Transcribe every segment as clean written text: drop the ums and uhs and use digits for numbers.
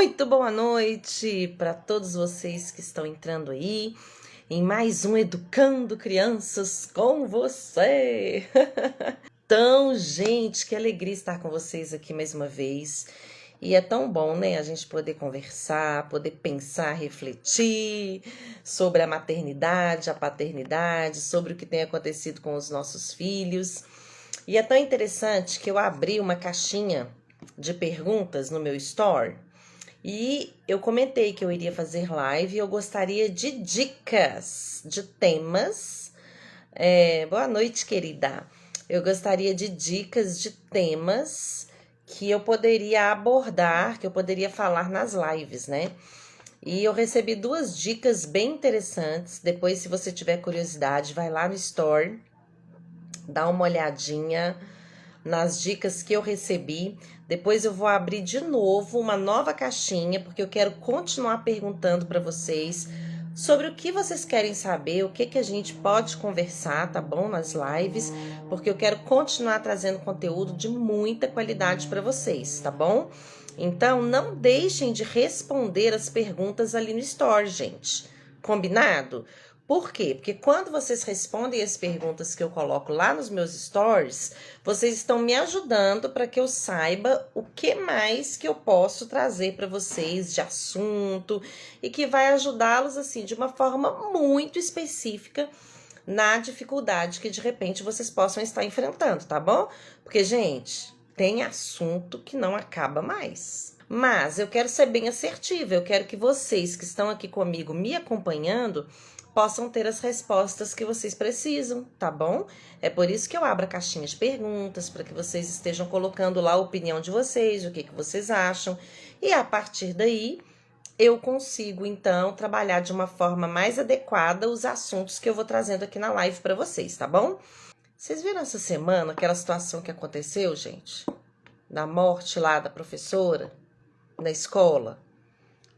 Muito boa noite para todos vocês que estão entrando aí em mais um Educando Crianças com você. Então, gente, que alegria estar com vocês aqui mais uma vez. E é tão bom, né, a gente poder conversar, poder pensar, refletir sobre a maternidade, a paternidade, sobre o que tem acontecido com os nossos filhos. E é tão interessante que eu abri uma caixinha de perguntas no meu store e eu comentei que eu iria fazer live e eu gostaria de dicas de temas. Boa noite, querida. Eu gostaria de dicas de temas que eu poderia abordar, que eu poderia falar nas lives, né? E eu recebi 2 dicas bem interessantes. Depois, se você tiver curiosidade, vai lá no store, dá uma olhadinha nas dicas que eu recebi. Depois eu vou abrir de novo uma nova caixinha, porque eu quero continuar perguntando para vocês sobre o que vocês querem saber, o que a gente pode conversar, tá bom? Nas lives, porque eu quero continuar trazendo conteúdo de muita qualidade para vocês, tá bom? Então, não deixem de responder as perguntas ali no store, gente. Combinado? Por quê? Porque quando vocês respondem as perguntas que eu coloco lá nos meus stories, vocês estão me ajudando para que eu saiba o que mais que eu posso trazer para vocês de assunto e que vai ajudá-los assim de uma forma muito específica na dificuldade que de repente vocês possam estar enfrentando, tá bom? Porque, gente, tem assunto que não acaba mais. Mas eu quero ser bem assertiva, eu quero que vocês que estão aqui comigo me acompanhando possam ter as respostas que vocês precisam, tá bom? É por isso que eu abro a caixinha de perguntas, para que vocês estejam colocando lá a opinião de vocês, o que vocês acham. E a partir daí, eu consigo, então, trabalhar de uma forma mais adequada os assuntos que eu vou trazendo aqui na live para vocês, tá bom? Vocês viram essa semana aquela situação que aconteceu, gente? Da morte lá da professora na escola?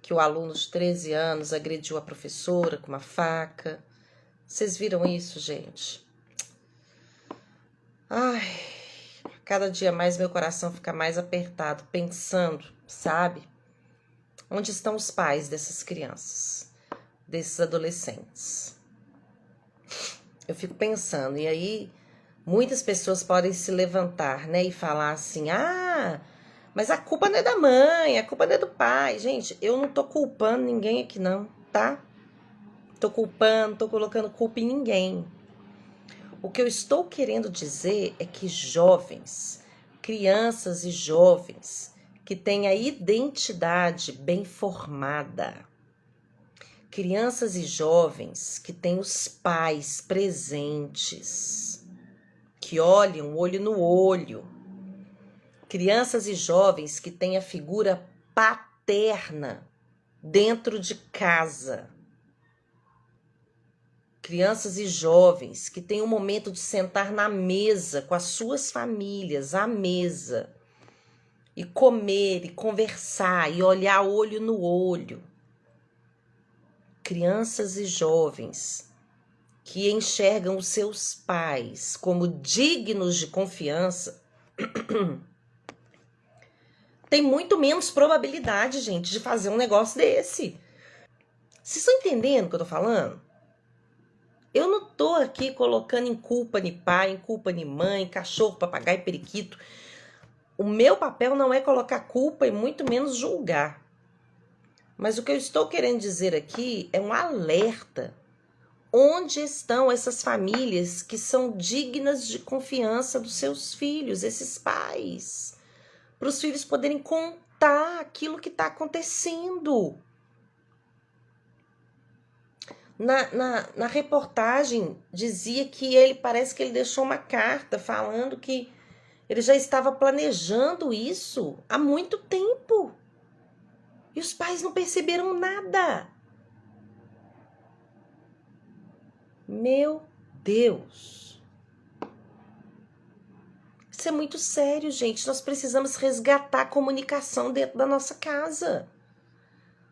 Que o aluno de 13 anos agrediu a professora com uma faca. Vocês viram isso, gente? Ai, cada dia mais meu coração fica mais apertado, pensando, sabe? Onde estão os pais dessas crianças, desses adolescentes? Eu fico pensando, e aí muitas pessoas podem se levantar, né, e falar assim, mas a culpa não é da mãe, a culpa não é do pai. Gente, eu não tô culpando ninguém aqui não, tá? Tô colocando culpa em ninguém. O que eu estou querendo dizer é que jovens, crianças e jovens que têm a identidade bem formada, crianças e jovens que têm os pais presentes, que olham olho no olho, crianças e jovens que têm a figura paterna dentro de casa, crianças e jovens que têm um momento de sentar na mesa com as suas famílias, à mesa, e comer, e conversar, e olhar olho no olho. Crianças e jovens que enxergam os seus pais como dignos de confiança, tem muito menos probabilidade, gente, de fazer um negócio desse. Vocês estão entendendo o que eu tô falando? Eu não tô aqui colocando em culpa de pai, em culpa de mãe, cachorro, papagaio, periquito. O meu papel não é colocar culpa e muito menos julgar. Mas o que eu estou querendo dizer aqui é um alerta. Onde estão essas famílias que são dignas de confiança dos seus filhos, esses pais? Para os filhos poderem contar aquilo que está acontecendo. Na reportagem dizia que parece que ele deixou uma carta falando que ele já estava planejando isso há muito tempo. E os pais não perceberam nada. Meu Deus. Isso é muito sério, gente. Nós precisamos resgatar a comunicação dentro da nossa casa.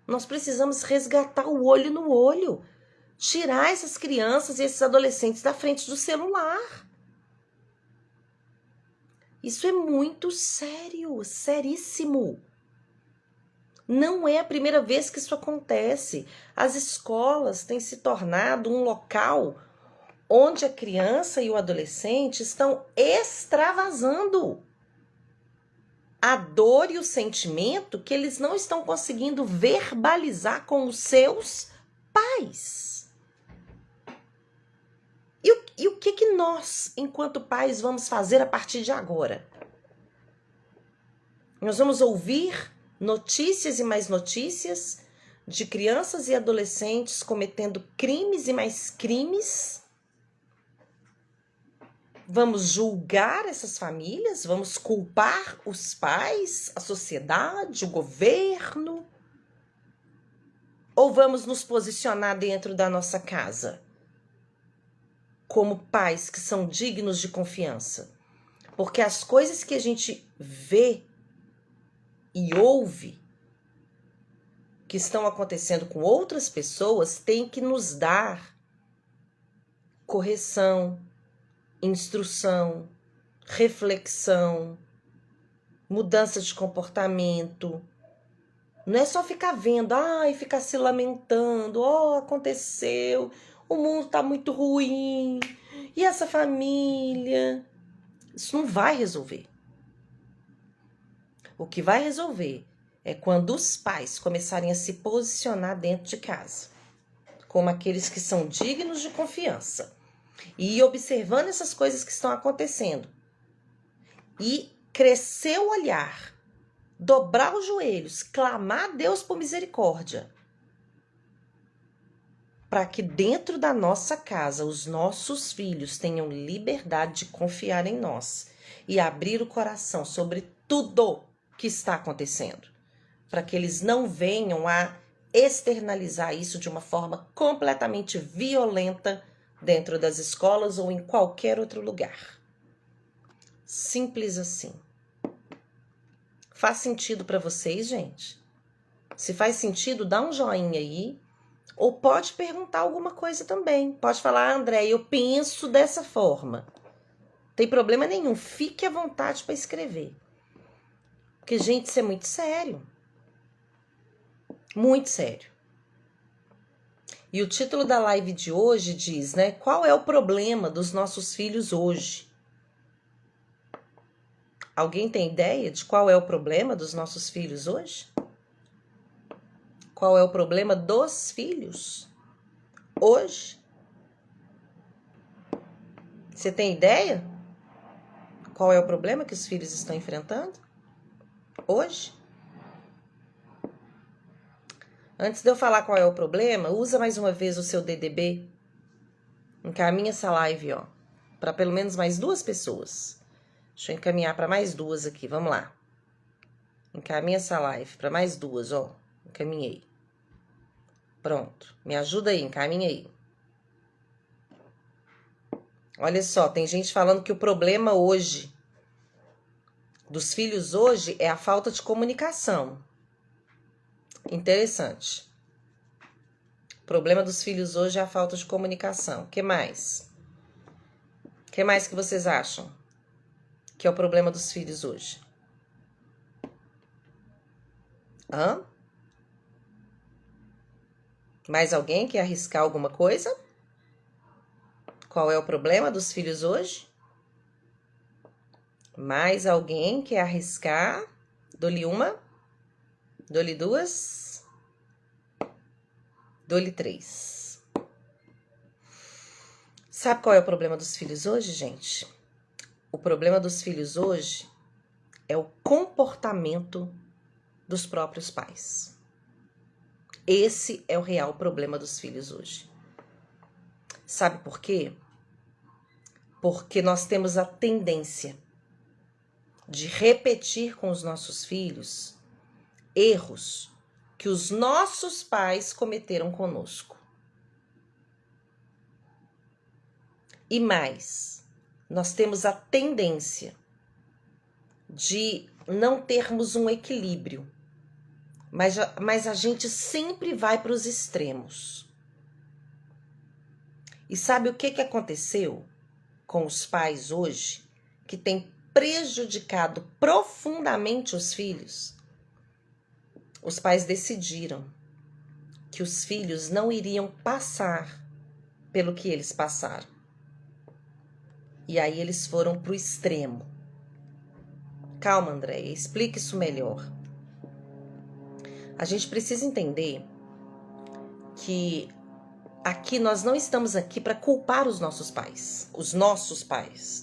Nós precisamos resgatar o olho no olho. Tirar essas crianças e esses adolescentes da frente do celular. Isso é muito sério, seríssimo. Não é a primeira vez que isso acontece. As escolas têm se tornado um local onde a criança e o adolescente estão extravasando a dor e o sentimento que eles não estão conseguindo verbalizar com os seus pais. E o que nós, enquanto pais, vamos fazer a partir de agora? Nós vamos ouvir notícias e mais notícias de crianças e adolescentes cometendo crimes e mais crimes. Vamos julgar essas famílias? Vamos culpar os pais, a sociedade, o governo? Ou vamos nos posicionar dentro da nossa casa como pais que são dignos de confiança? Porque as coisas que a gente vê e ouve que estão acontecendo com outras pessoas têm que nos dar correção, instrução, reflexão, mudança de comportamento. Não é só ficar vendo, e ficar se lamentando, aconteceu, o mundo tá muito ruim, e essa família. Isso não vai resolver. O que vai resolver é quando os pais começarem a se posicionar dentro de casa, como aqueles que são dignos de confiança, e ir observando essas coisas que estão acontecendo, e crescer o olhar, dobrar os joelhos, clamar a Deus por misericórdia, para que dentro da nossa casa os nossos filhos tenham liberdade de confiar em nós e abrir o coração sobre tudo que está acontecendo, para que eles não venham a externalizar isso de uma forma completamente violenta dentro das escolas ou em qualquer outro lugar. Simples assim. Faz sentido para vocês, gente? Se faz sentido, dá um joinha aí. Ou pode perguntar alguma coisa também. Pode falar, André, eu penso dessa forma. Tem problema nenhum. Fique à vontade para escrever. Porque, gente, isso é muito sério. Muito sério. E o título da live de hoje diz, né? Qual é o problema dos nossos filhos hoje? Alguém tem ideia de qual é o problema dos nossos filhos hoje? Qual é o problema dos filhos hoje? Você tem ideia? Qual é o problema que os filhos estão enfrentando hoje? Antes de eu falar qual é o problema, usa mais uma vez o seu DDB. Encaminha essa live, para pelo menos mais 2 pessoas. Deixa eu encaminhar para mais 2 aqui, vamos lá. Encaminha essa live para mais 2, encaminhei. Pronto, me ajuda aí, encaminha aí. Olha só, tem gente falando que o problema hoje, dos filhos hoje, é a falta de comunicação. Interessante. O problema dos filhos hoje é a falta de comunicação. O que mais? O que mais que vocês acham que é o problema dos filhos hoje? Mais alguém quer arriscar alguma coisa? Qual é o problema dos filhos hoje? Mais alguém quer arriscar? Dou-lhe 1, dou-lhe 2, dou-lhe 3. Sabe qual é o problema dos filhos hoje, gente? O problema dos filhos hoje é o comportamento dos próprios pais. Esse é o real problema dos filhos hoje. Sabe por quê? Porque nós temos a tendência de repetir com os nossos filhos erros que os nossos pais cometeram conosco. E mais, nós temos a tendência de não termos um equilíbrio, mas a gente sempre vai para os extremos. E sabe o que aconteceu com os pais hoje, que tem prejudicado profundamente os filhos? os pais decidiram que os filhos não iriam passar pelo que eles passaram. E aí eles foram para o extremo. Calma, Andréia, explique isso melhor. A gente precisa entender que aqui nós não estamos aqui para culpar os nossos pais,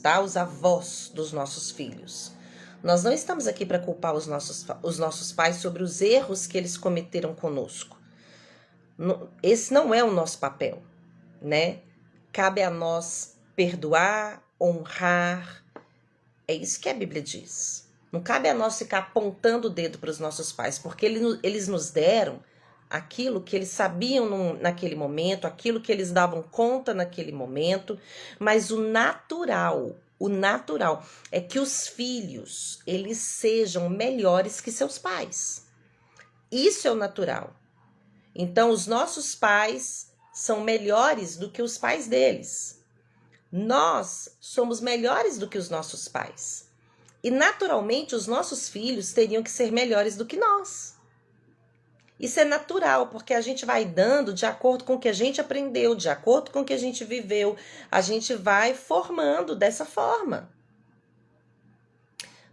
tá? Os avós dos nossos filhos. Nós não estamos aqui para culpar os nossos pais sobre os erros que eles cometeram conosco. Esse não é o nosso papel, né? Cabe a nós perdoar, honrar. É isso que a Bíblia diz. Não cabe a nós ficar apontando o dedo para os nossos pais, porque eles nos deram aquilo que eles sabiam naquele momento, aquilo que eles davam conta naquele momento, mas o natural é que os filhos, eles sejam melhores que seus pais. Isso é o natural. Então, os nossos pais são melhores do que os pais deles. Nós somos melhores do que os nossos pais. E, naturalmente, os nossos filhos teriam que ser melhores do que nós. Isso é natural, porque a gente vai dando de acordo com o que a gente aprendeu, de acordo com o que a gente viveu. A gente vai formando dessa forma.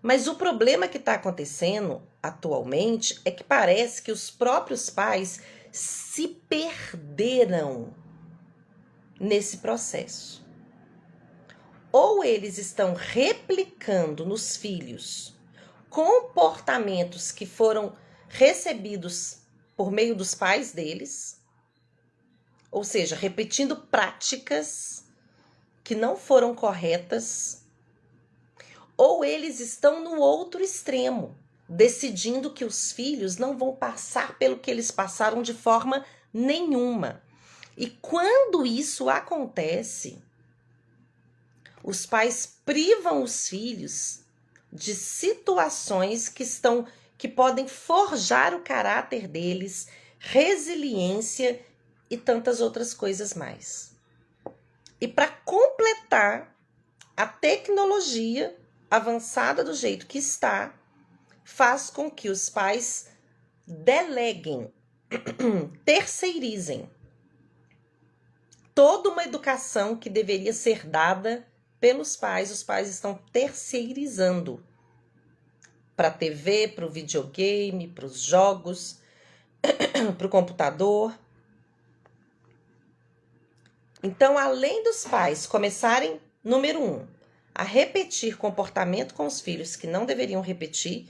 Mas o problema que está acontecendo atualmente é que parece que os próprios pais se perderam nesse processo. Ou eles estão replicando nos filhos comportamentos que foram recebidos por meio dos pais deles, ou seja, repetindo práticas que não foram corretas, ou eles estão no outro extremo, decidindo que os filhos não vão passar pelo que eles passaram de forma nenhuma. E quando isso acontece, os pais privam os filhos de situações que podem forjar o caráter deles, resiliência e tantas outras coisas mais. E para completar, a tecnologia avançada do jeito que está, faz com que os pais deleguem, terceirizem toda uma educação que deveria ser dada pelos pais. Os pais estão terceirizando para a TV, para o videogame, para os jogos, para o computador. Então, além dos pais começarem, número 1, a repetir comportamento com os filhos que não deveriam repetir,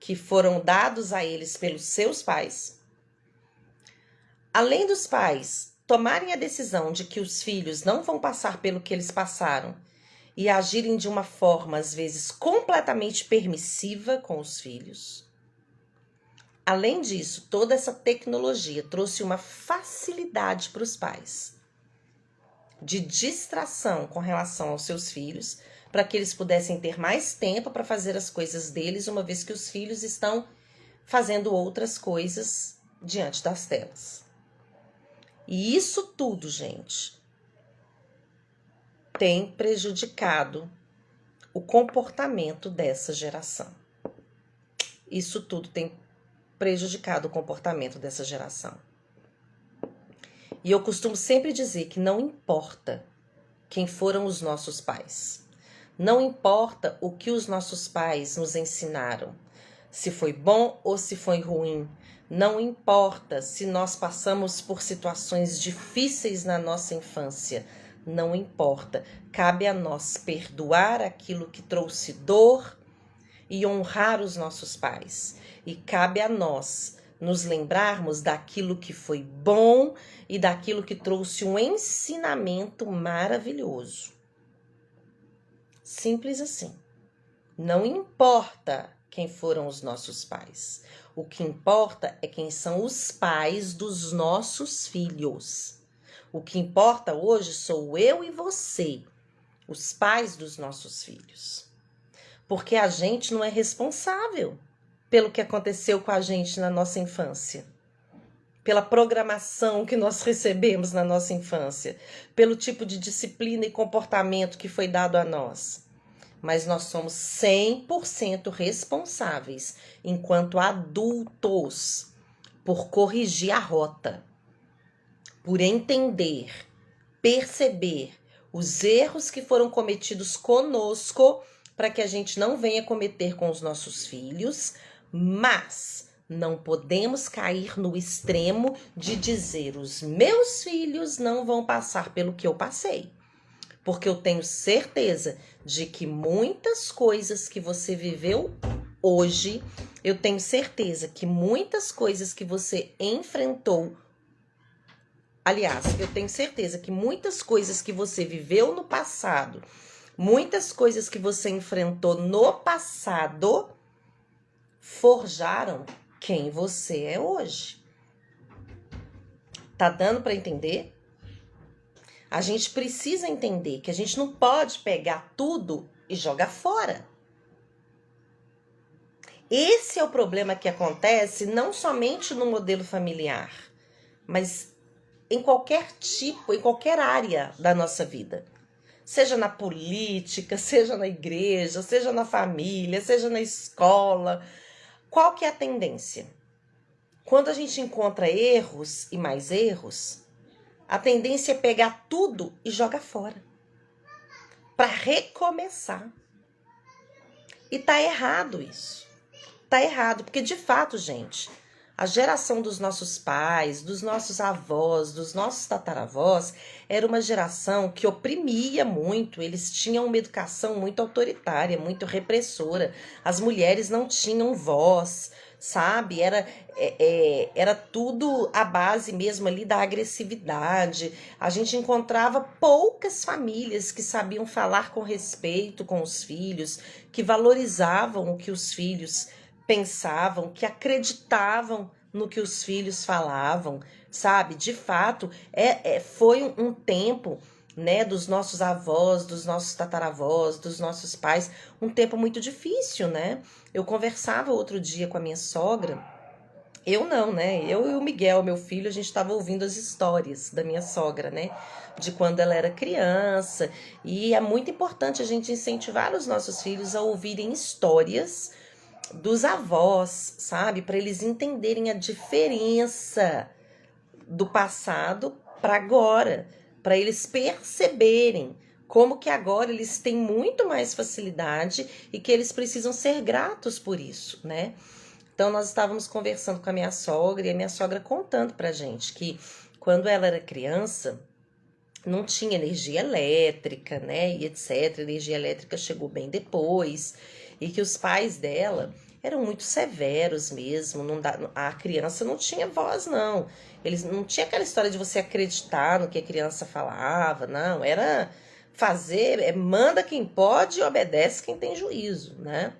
que foram dados a eles pelos seus pais. Além dos pais tomarem a decisão de que os filhos não vão passar pelo que eles passaram e agirem de uma forma, às vezes, completamente permissiva com os filhos. Além disso, toda essa tecnologia trouxe uma facilidade para os pais de distração com relação aos seus filhos, para que eles pudessem ter mais tempo para fazer as coisas deles, uma vez que os filhos estão fazendo outras coisas diante das telas. E isso tudo, gente, tem prejudicado o comportamento dessa geração. Isso tudo tem prejudicado o comportamento dessa geração. E eu costumo sempre dizer que não importa quem foram os nossos pais. Não importa o que os nossos pais nos ensinaram, se foi bom ou se foi ruim. Não importa se nós passamos por situações difíceis na nossa infância. Não importa. Cabe a nós perdoar aquilo que trouxe dor e honrar os nossos pais. E cabe a nós nos lembrarmos daquilo que foi bom e daquilo que trouxe um ensinamento maravilhoso. Simples assim. Não importa quem foram os nossos pais. O que importa é quem são os pais dos nossos filhos. O que importa hoje sou eu e você, os pais dos nossos filhos. Porque a gente não é responsável pelo que aconteceu com a gente na nossa infância, pela programação que nós recebemos na nossa infância, pelo tipo de disciplina e comportamento que foi dado a nós. Mas nós somos 100% responsáveis, enquanto adultos, por corrigir a rota, por entender, perceber os erros que foram cometidos conosco, para que a gente não venha cometer com os nossos filhos, mas não podemos cair no extremo de dizer: os meus filhos não vão passar pelo que eu passei. Porque eu tenho certeza de que muitas coisas que você viveu hoje, eu tenho certeza que muitas coisas que você enfrentou, aliás, eu tenho certeza que muitas coisas que você viveu no passado, muitas coisas que você enfrentou no passado, forjaram quem você é hoje. Tá dando para entender? A gente precisa entender que a gente não pode pegar tudo e jogar fora. Esse é o problema que acontece não somente no modelo familiar, mas em qualquer tipo, em qualquer área da nossa vida. Seja na política, seja na igreja, seja na família, seja na escola. Qual que é a tendência? Quando a gente encontra erros e mais erros, a tendência é pegar tudo e jogar fora, para recomeçar. E tá errado isso. Tá errado, porque de fato, gente, a geração dos nossos pais, dos nossos avós, dos nossos tataravós, era uma geração que oprimia muito. Eles tinham uma educação muito autoritária, muito repressora. As mulheres não tinham voz, sabe? Era tudo a base mesmo ali da agressividade. A gente encontrava poucas famílias que sabiam falar com respeito com os filhos, que valorizavam o que os filhos pensavam, que acreditavam no que os filhos falavam, sabe? De fato, foi um tempo, né, dos nossos avós, dos nossos tataravós, dos nossos pais, um tempo muito difícil, né? Eu conversava outro dia com a minha sogra, eu não, né? Eu e o Miguel, meu filho, a gente estava ouvindo as histórias da minha sogra, né? De quando ela era criança. E é muito importante a gente incentivar os nossos filhos a ouvirem histórias dos avós, sabe? Para eles entenderem a diferença do passado para agora, para eles perceberem como que agora eles têm muito mais facilidade e que eles precisam ser gratos por isso, né? Então nós estávamos conversando com a minha sogra e a minha sogra contando pra gente que quando ela era criança não tinha energia elétrica, né, e etc. A energia elétrica chegou bem depois e que os pais dela eram muito severos mesmo, a criança não tinha voz, não. Eles não tinha aquela história de você acreditar no que a criança falava, não. Era fazer, manda quem pode e obedece quem tem juízo, né?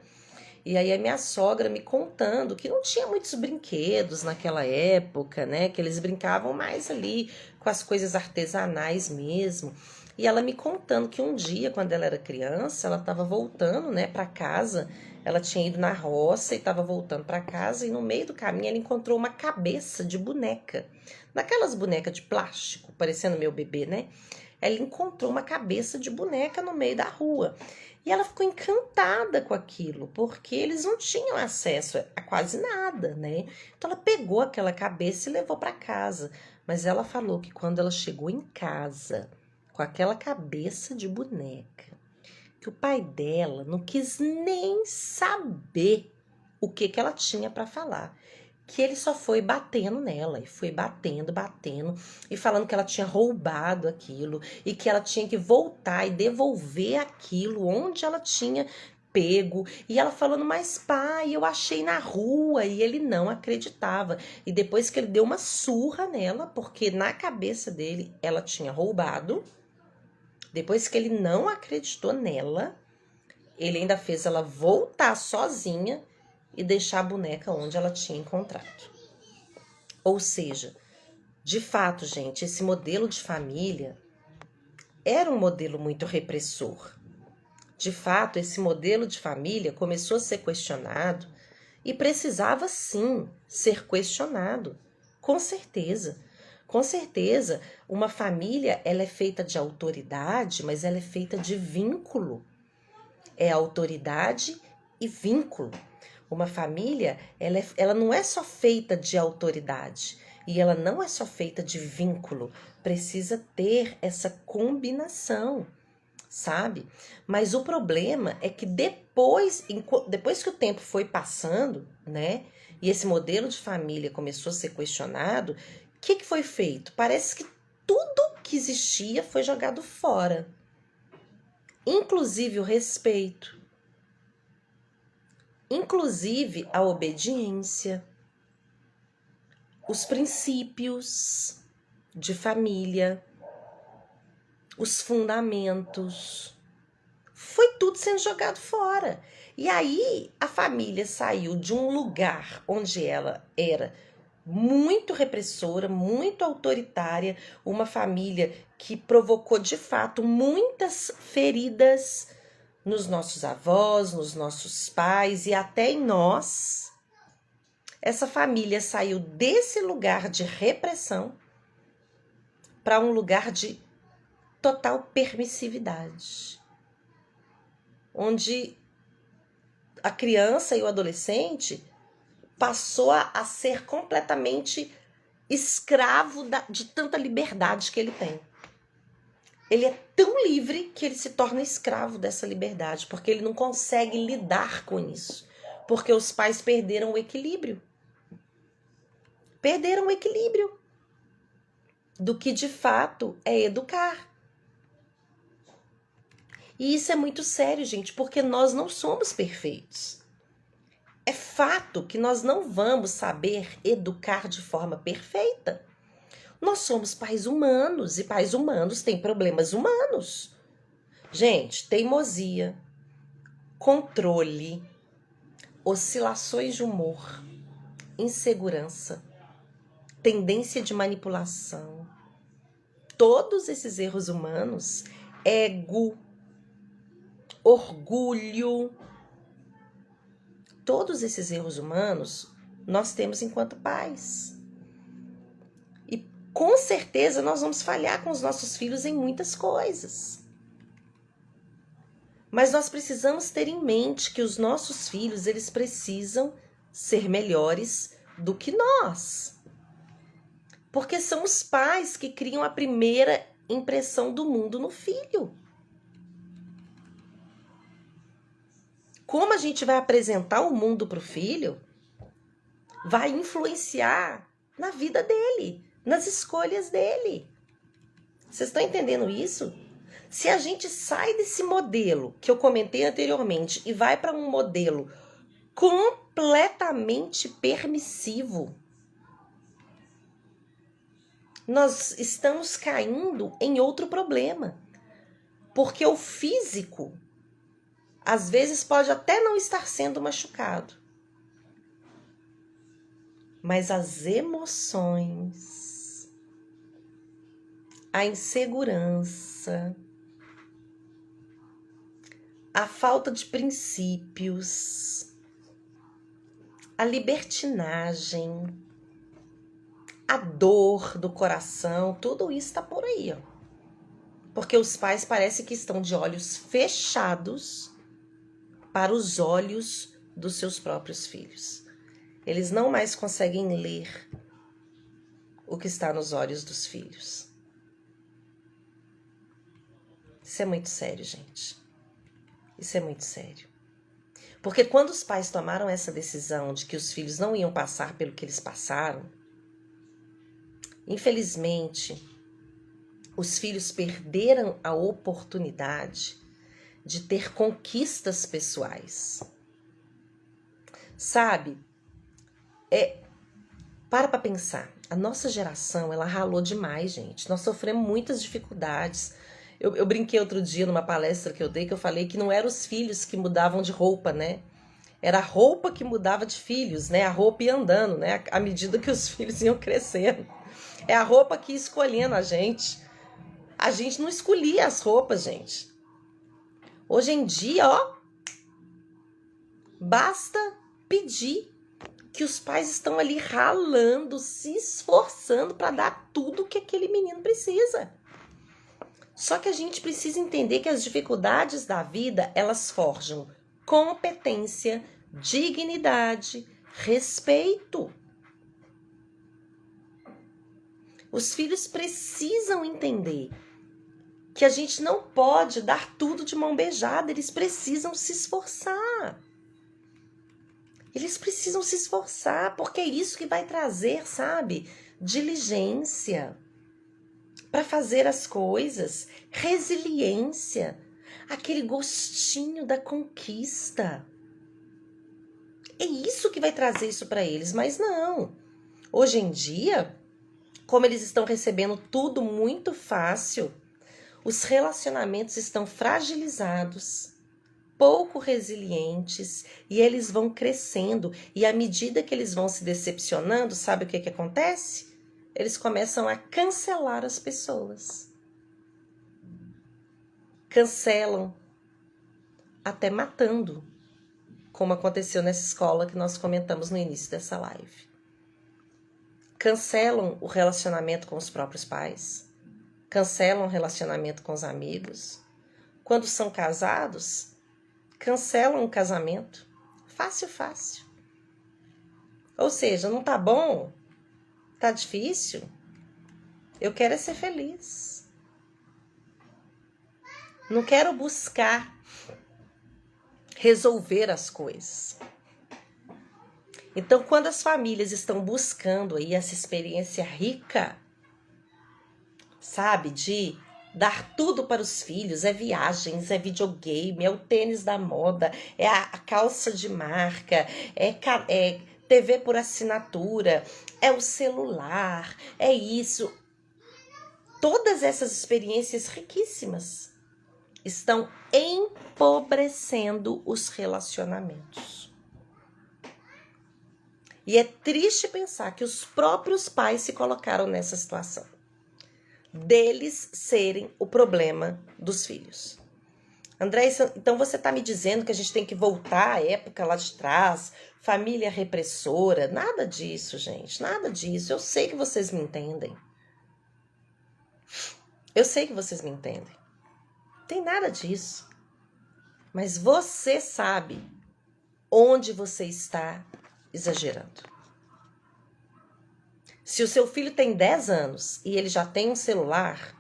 E aí a minha sogra me contando que não tinha muitos brinquedos naquela época, né? Que eles brincavam mais ali com as coisas artesanais mesmo. E ela me contando que um dia, quando ela era criança, ela estava voltando, né, para casa. Ela tinha ido na roça e estava voltando para casa e no meio do caminho ela encontrou uma cabeça de boneca. Daquelas bonecas de plástico, parecendo meu bebê, né? Ela encontrou uma cabeça de boneca no meio da rua. E ela ficou encantada com aquilo, porque eles não tinham acesso a quase nada, né? Então ela pegou aquela cabeça e levou para casa. Mas ela falou que quando ela chegou em casa, com aquela cabeça de boneca, que o pai dela não quis nem saber o que ela tinha para falar. Que ele só foi batendo nela, e foi batendo, e falando que ela tinha roubado aquilo, e que ela tinha que voltar e devolver aquilo onde ela tinha pego, e ela falando, mas pai, eu achei na rua, e ele não acreditava, e depois que ele deu uma surra nela, porque na cabeça dele ela tinha roubado, depois que ele não acreditou nela, ele ainda fez ela voltar sozinha e deixar a boneca onde ela tinha encontrado. Ou seja, de fato, gente, esse modelo de família era um modelo muito repressor. De fato, esse modelo de família começou a ser questionado e precisava sim ser questionado, com certeza. Com certeza, uma família ela é feita de autoridade, mas ela é feita de vínculo. É autoridade e vínculo. Uma família, ela não é só feita de autoridade. E ela não é só feita de vínculo. Precisa ter essa combinação, sabe? Mas o problema é que depois que o tempo foi passando, né? E esse modelo de família começou a ser questionado, o que foi feito? Parece que tudo que existia foi jogado fora. Inclusive o respeito. Inclusive a obediência. Os princípios de família. Os fundamentos. Foi tudo sendo jogado fora. E aí a família saiu de um lugar onde ela era muito repressora, muito autoritária, uma família que provocou de fato muitas feridas nos nossos avós, nos nossos pais e até em nós. Essa família saiu desse lugar de repressão para um lugar de total permissividade, onde a criança e o adolescente passou a ser completamente escravo de tanta liberdade que ele tem. Ele é tão livre que ele se torna escravo dessa liberdade, porque ele não consegue lidar com isso, porque os pais perderam o equilíbrio. Perderam o equilíbrio do que de fato é educar. E isso é muito sério, gente, porque nós não somos perfeitos. É fato que nós não vamos saber educar de forma perfeita. Nós somos pais humanos e pais humanos têm problemas humanos. Gente, teimosia, controle, oscilações de humor, insegurança, tendência de manipulação. Todos esses erros humanos, ego, orgulho, todos esses erros humanos nós temos enquanto pais. E com certeza nós vamos falhar com os nossos filhos em muitas coisas. Mas nós precisamos ter em mente que os nossos filhos, eles precisam ser melhores do que nós. Porque são os pais que criam a primeira impressão do mundo no filho. Como a gente vai apresentar o mundo para o filho, vai influenciar na vida dele, nas escolhas dele. Vocês estão entendendo isso? Se a gente sai desse modelo que eu comentei anteriormente e vai para um modelo completamente permissivo, nós estamos caindo em outro problema. Porque o físico, às vezes, pode até não estar sendo machucado. Mas as emoções, a insegurança, a falta de princípios, a libertinagem, a dor do coração, tudo isso está por aí, ó. Porque os pais parecem que estão de olhos fechados para os olhos dos seus próprios filhos. Eles não mais conseguem ler o que está nos olhos dos filhos. Isso é muito sério, gente. Isso é muito sério. Porque quando os pais tomaram essa decisão de que os filhos não iam passar pelo que eles passaram, infelizmente, os filhos perderam a oportunidade de ter conquistas pessoais. Sabe? Para pensar. A nossa geração, ela ralou demais, gente. Nós sofremos muitas dificuldades. Eu brinquei outro dia numa palestra que eu dei, que eu falei que não eram os filhos que mudavam de roupa, né? Era a roupa que mudava de filhos, né? A roupa ia andando, né? À medida que os filhos iam crescendo. É a roupa que ia escolhendo a gente. A gente não escolhia as roupas, gente. Hoje em dia, ó, basta pedir que os pais estão ali ralando, se esforçando para dar tudo que aquele menino precisa. Só que a gente precisa entender que as dificuldades da vida, elas forjam competência, dignidade, respeito. Os filhos precisam entender que a gente não pode dar tudo de mão beijada, eles precisam se esforçar. Eles precisam se esforçar, porque é isso que vai trazer, sabe, diligência para fazer as coisas, resiliência, aquele gostinho da conquista. É isso que vai trazer isso para eles, mas não. Hoje em dia, como eles estão recebendo tudo muito fácil, os relacionamentos estão fragilizados, pouco resilientes, e eles vão crescendo. E à medida que eles vão se decepcionando, sabe o que acontece? Eles começam a cancelar as pessoas. Cancelam, até matando, como aconteceu nessa escola que nós comentamos no início dessa live. Cancelam o relacionamento com os próprios pais, cancelam o relacionamento com os amigos. Quando são casados, cancelam o casamento. Fácil, fácil. Ou seja, não tá bom? Tá difícil? Eu quero é ser feliz. Não quero buscar resolver as coisas. Então, quando as famílias estão buscando aí essa experiência rica, sabe, de dar tudo para os filhos, é viagens, é videogame, é o tênis da moda, é a calça de marca, é TV por assinatura, é o celular, é isso. Todas essas experiências riquíssimas estão empobrecendo os relacionamentos. E é triste pensar que os próprios pais se colocaram nessa situação, deles serem o problema dos filhos. André, então você está me dizendo que a gente tem que voltar à época lá de trás, família repressora? Nada disso, gente, nada disso. Eu sei que vocês me entendem. Eu sei que vocês me entendem. Não tem nada disso. Mas você sabe onde você está exagerando. Se o seu filho tem 10 anos e ele já tem um celular,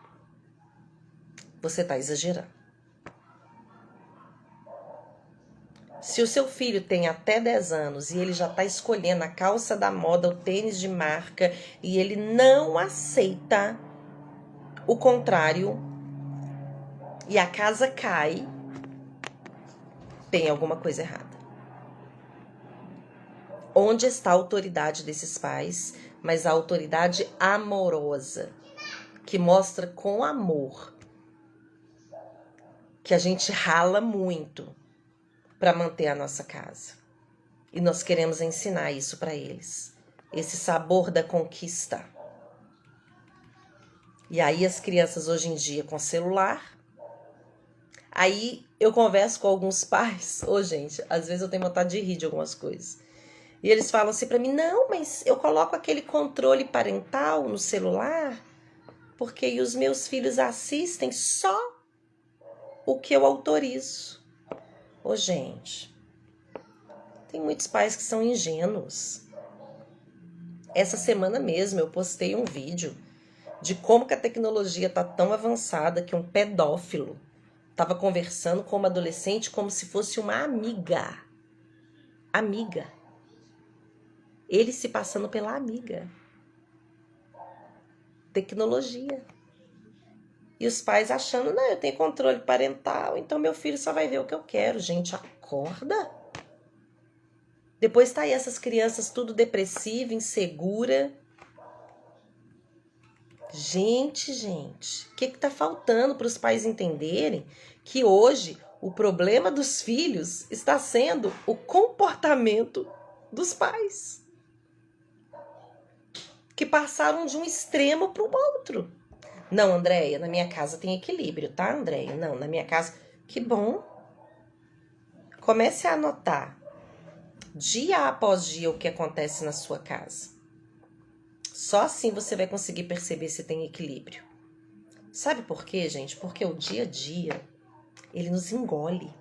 você está exagerando. Se o seu filho tem até 10 anos e ele já está escolhendo a calça da moda, o tênis de marca, e ele não aceita o contrário, e a casa cai, tem alguma coisa errada. Onde está a autoridade desses pais, mas a autoridade amorosa, que mostra com amor que a gente rala muito para manter a nossa casa. E nós queremos ensinar isso para eles, esse sabor da conquista. E aí as crianças hoje em dia com celular. Aí eu converso com alguns pais. Gente, às vezes eu tenho vontade de rir de algumas coisas. E eles falam assim para mim: não, mas eu coloco aquele controle parental no celular porque os meus filhos assistem só o que eu autorizo. Gente, tem muitos pais que são ingênuos. Essa semana mesmo eu postei um vídeo de como que a tecnologia está tão avançada que um pedófilo estava conversando com uma adolescente como se fosse uma amiga. Amiga. Ele se passando pela amiga. Tecnologia. E os pais achando, não, eu tenho controle parental, então meu filho só vai ver o que eu quero. Gente, acorda. Depois tá aí essas crianças tudo depressiva, insegura. Gente, o que tá faltando para os pais entenderem que hoje o problema dos filhos está sendo o comportamento dos pais, que passaram de um extremo para o outro. Não, Andréia, na minha casa tem equilíbrio, tá, Andréia? Não, na minha casa... Que bom. Comece a anotar, dia após dia, o que acontece na sua casa. Só assim você vai conseguir perceber se tem equilíbrio. Sabe por quê, gente? Porque o dia a dia, ele nos engole.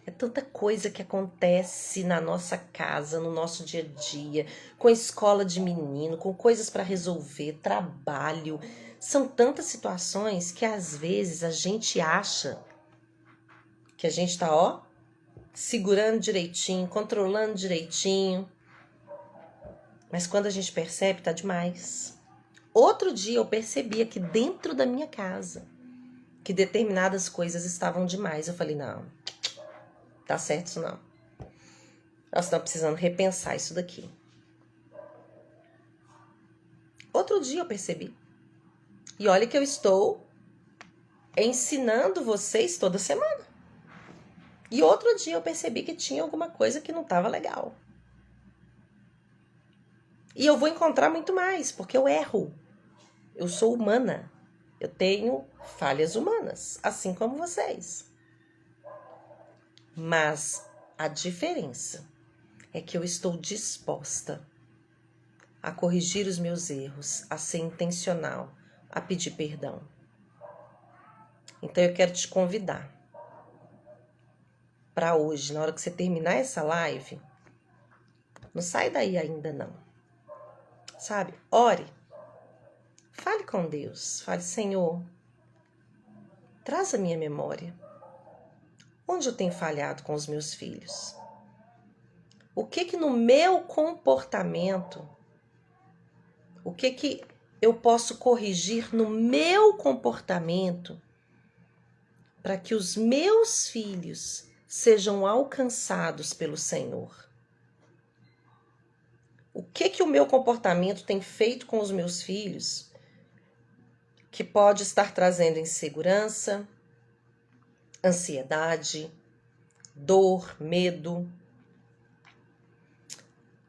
É tanta coisa que acontece na nossa casa, no nosso dia a dia, com a escola de menino, com coisas para resolver, trabalho. São tantas situações que às vezes a gente acha que a gente tá, ó, segurando direitinho, controlando direitinho. Mas quando a gente percebe, tá demais. Outro dia eu percebi aqui dentro da minha casa que determinadas coisas estavam demais. Eu falei, não, tá certo isso não. Nós estamos precisando repensar isso daqui. Outro dia eu percebi. E olha que eu estou ensinando vocês toda semana. E outro dia eu percebi que tinha alguma coisa que não estava legal. E eu vou encontrar muito mais, porque eu erro. Eu sou humana. Eu tenho falhas humanas, assim como vocês. Mas a diferença é que eu estou disposta a corrigir os meus erros, a ser intencional, a pedir perdão. Então eu quero te convidar para hoje, na hora que você terminar essa live, não sai daí ainda não. Sabe? Ore. Fale com Deus. Fale, Senhor, traz a minha memória. Onde eu tenho falhado com os meus filhos? O que no meu comportamento, o que eu posso corrigir no meu comportamento para que os meus filhos sejam alcançados pelo Senhor? O que o meu comportamento tem feito com os meus filhos que pode estar trazendo insegurança, ansiedade, dor, medo?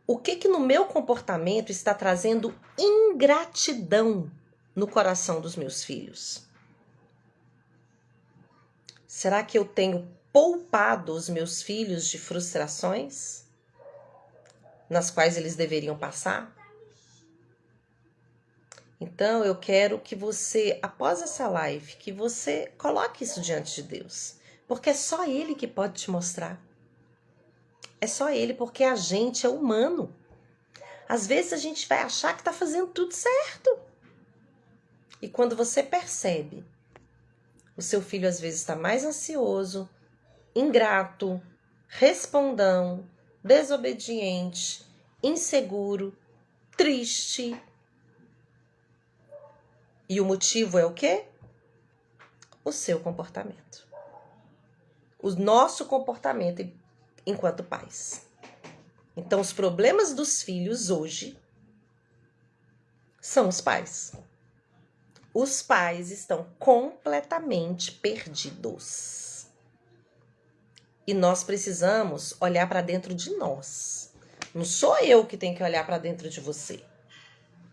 O que no meu comportamento está trazendo ingratidão no coração dos meus filhos? Será que eu tenho poupado os meus filhos de frustrações nas quais eles deveriam passar? Então eu quero que você, após essa live, que você coloque isso diante de Deus, porque é só Ele que pode te mostrar. É só Ele, porque a gente é humano. Às vezes a gente vai achar que está fazendo tudo certo. E quando você percebe, o seu filho às vezes está mais ansioso, ingrato, respondão, desobediente, inseguro, triste. E o motivo é o quê? O seu comportamento. O nosso comportamento enquanto pais. Então, os problemas dos filhos hoje são os pais. Os pais estão completamente perdidos. E nós precisamos olhar para dentro de nós. Não sou eu que tenho que olhar para dentro de você.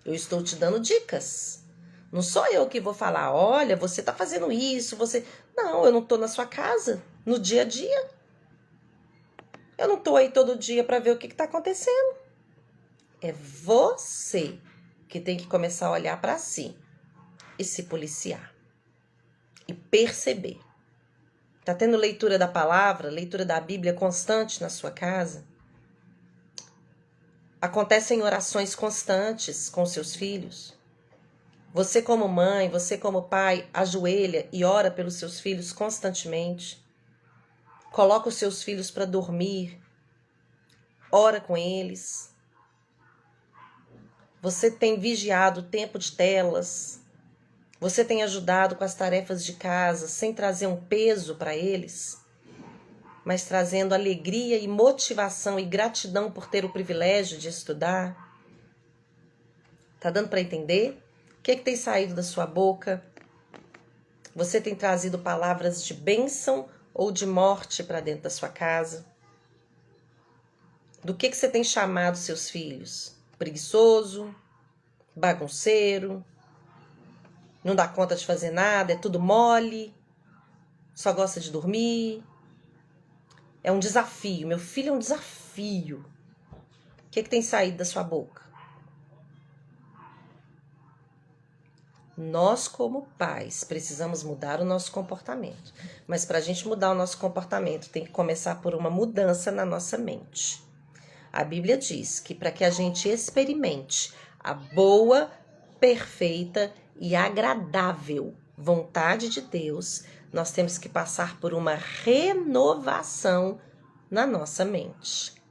Eu estou te dando dicas. Não sou eu que vou falar, olha, você está fazendo isso, você... Não, eu não estou na sua casa, no dia a dia. Eu não estou aí todo dia para ver o que está acontecendo. É você que tem que começar a olhar para si e se policiar. E perceber. Está tendo leitura da palavra, leitura da Bíblia constante na sua casa? Acontecem orações constantes com seus filhos? Você como mãe, você como pai, ajoelha e ora pelos seus filhos constantemente? Coloca os seus filhos para dormir? Ora com eles? Você tem vigiado o tempo de telas? Você tem ajudado com as tarefas de casa sem trazer um peso para eles, mas trazendo alegria e motivação e gratidão por ter o privilégio de estudar? Tá dando para entender? O que tem saído da sua boca? Você tem trazido palavras de bênção ou de morte para dentro da sua casa? Do que você tem chamado seus filhos? Preguiçoso? Bagunceiro? Não dá conta de fazer nada? É tudo mole? Só gosta de dormir? É um desafio. Meu filho é um desafio. O que tem saído da sua boca? Nós, como pais, precisamos mudar o nosso comportamento. Mas para a gente mudar o nosso comportamento, tem que começar por uma mudança na nossa mente. A Bíblia diz que para que a gente experimente a boa, perfeita e agradável vontade de Deus, nós temos que passar por uma renovação na nossa mente.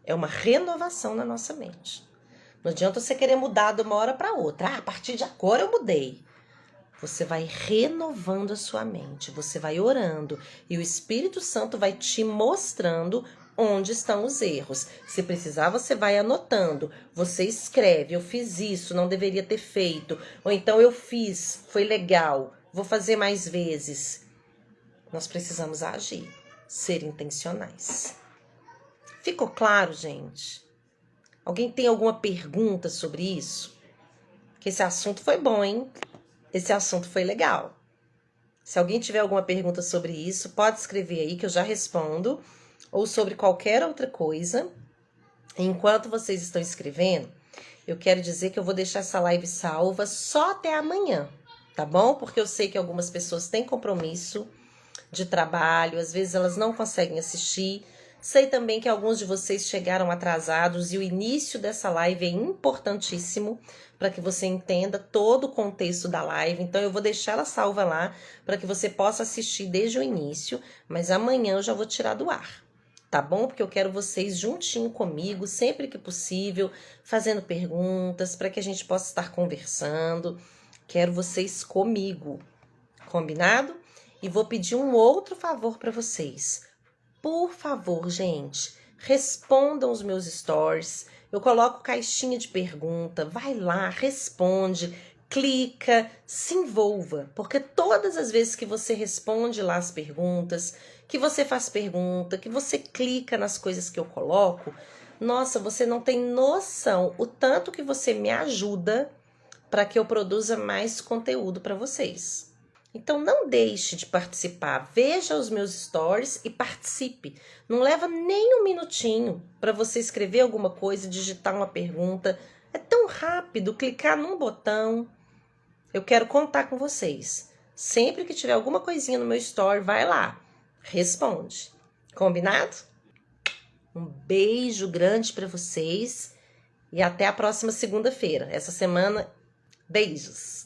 É uma renovação na nossa mente. Não adianta você querer mudar de uma hora para outra. A partir de agora eu mudei. Você vai renovando a sua mente, você vai orando e o Espírito Santo vai te mostrando onde estão os erros. Se precisar, você vai anotando. Você escreve, eu fiz isso, não deveria ter feito. Ou então eu fiz, foi legal, vou fazer mais vezes. Nós precisamos agir, ser intencionais. Ficou claro, gente? Alguém tem alguma pergunta sobre isso? Porque esse assunto foi bom, hein? Esse assunto foi legal. Se alguém tiver alguma pergunta sobre isso, pode escrever aí que eu já respondo. Ou sobre qualquer outra coisa. Enquanto vocês estão escrevendo, eu quero dizer que eu vou deixar essa live salva só até amanhã, tá bom? Porque eu sei que algumas pessoas têm compromisso de trabalho, às vezes elas não conseguem assistir. Sei também que alguns de vocês chegaram atrasados e o início dessa live é importantíssimo para que você entenda todo o contexto da live. Então eu vou deixar ela salva lá para que você possa assistir desde o início, mas amanhã eu já vou tirar do ar, tá bom? Porque eu quero vocês juntinho comigo, sempre que possível, fazendo perguntas para que a gente possa estar conversando. Quero vocês comigo, combinado? E vou pedir um outro favor para vocês. Por favor, gente, respondam os meus stories. Eu coloco caixinha de pergunta, vai lá, responde, clica, se envolva. Porque todas as vezes que você responde lá as perguntas, que você faz pergunta, que você clica nas coisas que eu coloco, nossa, você não tem noção o tanto que você me ajuda para que eu produza mais conteúdo para vocês. Então não deixe de participar, veja os meus stories e participe. Não leva nem um minutinho para você escrever alguma coisa, digitar uma pergunta. É tão rápido clicar num botão. Eu quero contar com vocês. Sempre que tiver alguma coisinha no meu story, vai lá, responde. Combinado? Um beijo grande para vocês e até a próxima segunda-feira. Essa semana, beijos!